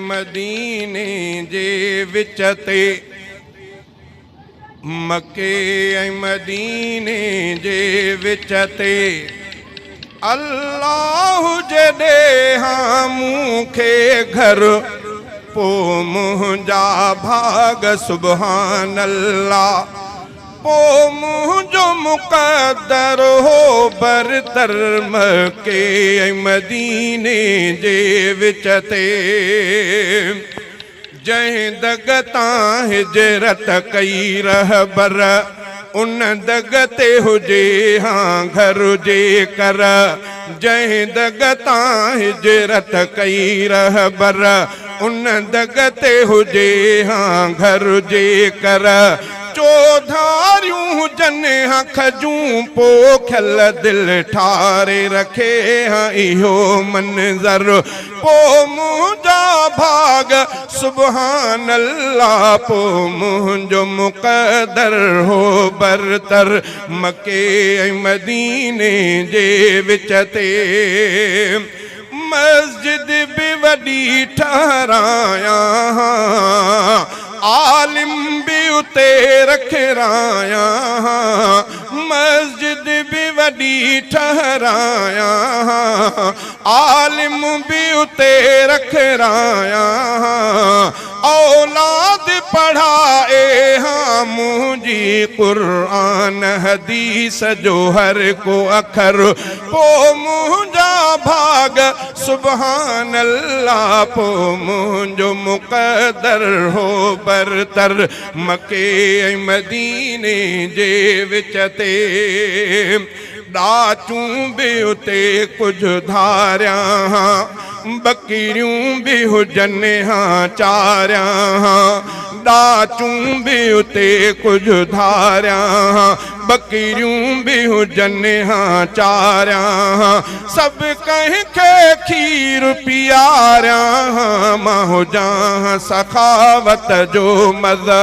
मदीने जे विच ते मके ऐं मदीने जे विच ते अल्लाह जॾे हाँ मूंखे घर पो मुंहिंजा भाग सुभान अल्लाह पो मुंहिंजो मुक़द्दर हो बरतर मके ऐं मदीने जे विच ते जंहिं दग तां हिजरत कई रहबर उन दग ते हुजे हाँ घर जे कर जंहिं दग तां हिजरत कई रहबर उन दग ते हुजे हाँ घर जे कर चौधारियूं हुजनि हाँ खजूं पोखियल दिलि ठारे रखे हाँ इहो मंज़र पो मुंहिंजा भाग सुभान अल्लाह पो मुंहिंजो मुक़द्दर हो बरतर मके ऐं मदीने जे विच ते मस्जिद भी वॾी ठहरायां आलिम भी उते रखरायां मस्जिद भी वॾी ठहरायां आलिम भी उते रखरायां औलाद पढ़ाए हाँ मुंहिंजी क़ुरान हदीस जो हर को अखर पो मुंहिंजा भाग सुभान अल्लाह पो मुंहिंजो मुक़द्दर हो बरतर मके ऐं मदीने जे विच ते ॾाचूं बि उते कुझु धारियां बकरियूं भी हुजनि हाँ चारियां ॾाचूं भी उते कुझु धारियां बकरियूं भी हुजनि हाँ चारियां सभु कंहिंखे खीर पीआरियां मां हुजां सखावत जो मज़हब